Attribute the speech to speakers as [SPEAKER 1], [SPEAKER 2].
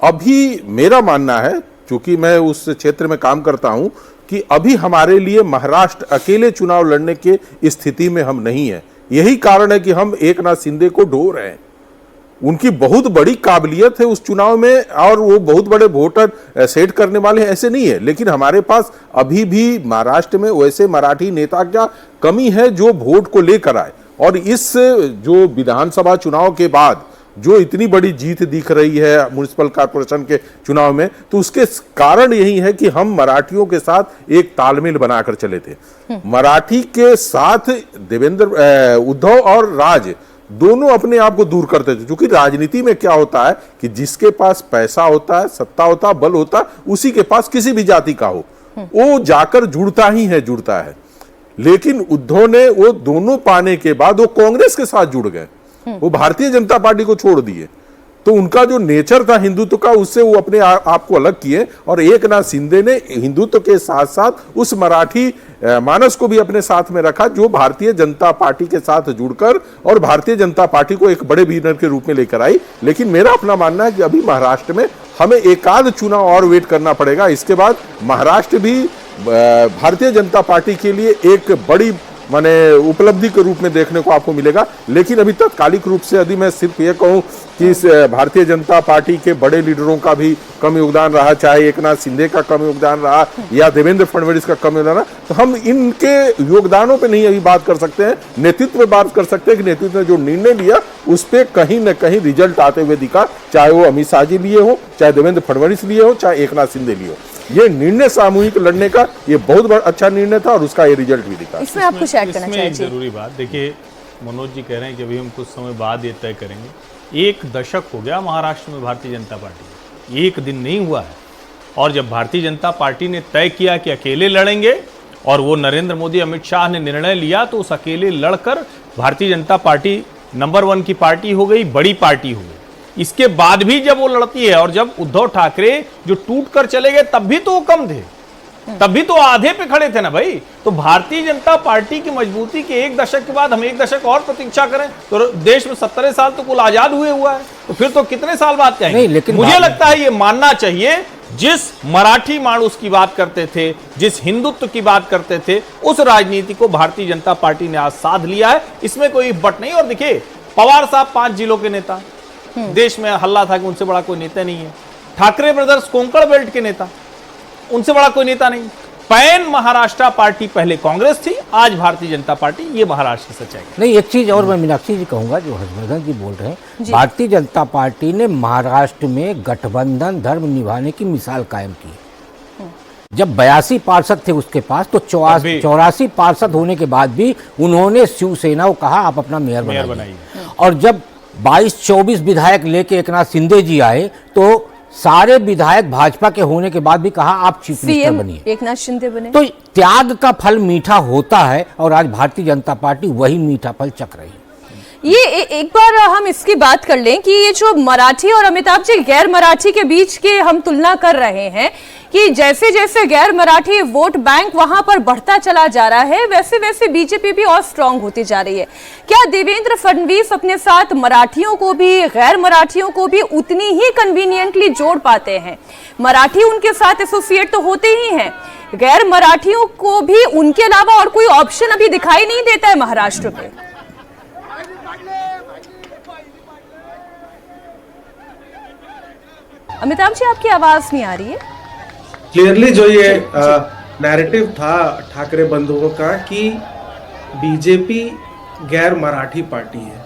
[SPEAKER 1] अभी मेरा मानना है, चूंकि मैं उस क्षेत्र में काम करता हूं, कि अभी हमारे लिए महाराष्ट्र अकेले चुनाव लड़ने की स्थिति में हम नहीं है। यही कारण है कि हम एकनाथ शिंदे को ढो रहे हैं। उनकी बहुत बड़ी काबिलियत है उस चुनाव में और वो बहुत बड़े वोटर सेट करने वाले हैं, ऐसे नहीं है। लेकिन हमारे पास अभी भी महाराष्ट्र में वैसे मराठी नेता क्या कमी है जो वोट को लेकर आए। और इस जो विधानसभा चुनाव के बाद जो इतनी बड़ी जीत दिख रही है म्युनिसिपल कॉर्पोरेशन के चुनाव में, तो उसके कारण यही है कि हम मराठियों के साथ एक तालमेल बनाकर चले थे। मराठी के साथ उद्धव और राज दोनों अपने आप को दूर करते थे, क्योंकि राजनीति में क्या होता है कि जिसके पास पैसा होता है, सत्ता होता है, बल होता है, उसी के पास किसी भी जाति का हो वो जाकर जुड़ता है। लेकिन उद्धव ने वो दोनों पाने के बाद वो कांग्रेस के साथ जुड़ गए, वो भारतीय जनता पार्टी को छोड़ दिए। तो उनका जो नेचर था हिंदुत्व का, उससे वो अपने आप को अलग किए। और एकनाथ शिंदे ने हिंदुत्व के साथ साथ उस मराठी मानस को भी अपने साथ में रखा, जो भारतीय जनता पार्टी के साथ जुड़कर और भारतीय जनता पार्टी को एक बड़े विनर के रूप में लेकर आई। लेकिन मेरा अपना मानना है कि अभी महाराष्ट्र में हमें एकाध चुनाव और वेट करना पड़ेगा। इसके बाद महाराष्ट्र भी भारतीय जनता पार्टी के लिए एक बड़ी माने उपलब्धि के रूप में देखने को आपको मिलेगा। लेकिन अभी तत्कालिक रूप से यदि मैं सिर्फ ये कहूं कि इस भारतीय जनता पार्टी के बड़े लीडरों का भी कम योगदान रहा, चाहे एकनाथ शिंदे का कम योगदान रहा या देवेंद्र फडणवीस का कम योगदान रहा, तो हम इनके योगदानों पे नहीं अभी बात कर सकते हैं, नेतृत्व पे बात कर सकते हैं कि नेतृत्व ने जो निर्णय लिया उस पर कहीं न कहीं रिजल्ट आते हुए दिखा, चाहे वो अमित शाह जी लिए हो, चाहे देवेंद्र फडणवीस लिए हो, चाहे एकनाथ शिंदे लिए हो। ये निर्णय सामूहिक लड़ने का ये बहुत बड़ा अच्छा निर्णय था और उसका ये रिजल्ट भी दिखा।
[SPEAKER 2] इसमें आप कुछ ऐड करना चाहिए?
[SPEAKER 3] जरूरी बात देखिए, मनोज जी कह रहे हैं कि अभी हम कुछ समय बाद ये तय करेंगे। 1 दशक हो गया महाराष्ट्र में भारतीय जनता पार्टी, 1 दिन नहीं हुआ है। और जब भारतीय जनता पार्टी ने तय किया कि अकेले लड़ेंगे और वो नरेंद्र मोदी अमित शाह ने निर्णय लिया, तो उस अकेले लड़कर भारतीय जनता पार्टी नंबर 1 की पार्टी हो गई, बड़ी पार्टी हो गई। इसके बाद भी जब वो लड़ती है और जब उद्धव ठाकरे जो टूट कर चले गए तब भी तो वो कम थे, तब भी तो आधे पे खड़े थे ना भाई। तो भारतीय जनता पार्टी की मजबूती के 1 दशक के बाद हम 1 दशक और प्रतीक्षा करें तो देश में 17 साल तो कुल आजाद हुआ है, तो फिर तो कितने साल बाद कहेंगे? लेकिन मुझे लगता है ये मानना चाहिए, जिस मराठी मानुस की बात करते थे, जिस हिंदुत्व की बात करते थे, उस राजनीति को भारतीय जनता पार्टी ने आज साध लिया है, इसमें कोई बट नहीं। और देखिए, पवार साहब 5 जिलों के नेता, देश में हल्ला था कि उनसे बड़ा कोई नेता नहीं है। ठाकरे ब्रदर्स कोंकण बेल्ट के नेता, उनसे बड़ा कोई नेता नहीं। पैन महाराष्ट्र पार्टी पहले कांग्रेस थी, आज भारतीय जनता पार्टी, ये महाराष्ट्र की सच्चाई नहीं।
[SPEAKER 4] एक चीज और मैं मीनाक्षी जी कहूंगा, जो हर्षवर्धन जी बोल रहे हैं, भारतीय जनता पार्टी ने महाराष्ट्र में गठबंधन धर्म निभाने की मिसाल कायम की। जब 82 पार्षद थे उसके पास, तो 84 पार्षद होने के बाद भी उन्होंने शिवसेना को कहा आप अपना मेयर बनाइए। और जब 22-24 विधायक लेके एकनाथ शिंदे जी आए, तो सारे विधायक भाजपा के होने के बाद भी कहा आप चीफ मिनिस्टर बनिए,
[SPEAKER 2] एकनाथ शिंदे बने।
[SPEAKER 4] तो त्याग का फल मीठा होता है और आज भारतीय जनता पार्टी वही मीठा फल चख रही है।
[SPEAKER 2] ये एक बार हम इसकी बात कर लें कि ये जो मराठी और अमिताभ जी गैर मराठी के बीच के हम तुलना कर रहे हैं कि जैसे जैसे गैर मराठी वोट बैंक वहां पर बढ़ता चला जा रहा है, वैसे वैसे बीजेपी भी और स्ट्रांग होती जा रही है। क्या देवेंद्र फडणवीस अपने साथ मराठियों को भी गैर मराठियों को भी उतनी ही कन्वीनियंटली जोड़ पाते हैं? मराठी उनके साथ एसोसिएट तो होते ही हैं, गैर मराठियों को भी उनके अलावा और कोई ऑप्शन अभी दिखाई नहीं देता है महाराष्ट्र पे। अमिताभ जी, आपकी आवाज नहीं आ रही है
[SPEAKER 5] क्लियरली। जो ये नैरेटिव था ठाकरे बंधुओं का कि बीजेपी गैर मराठी पार्टी है,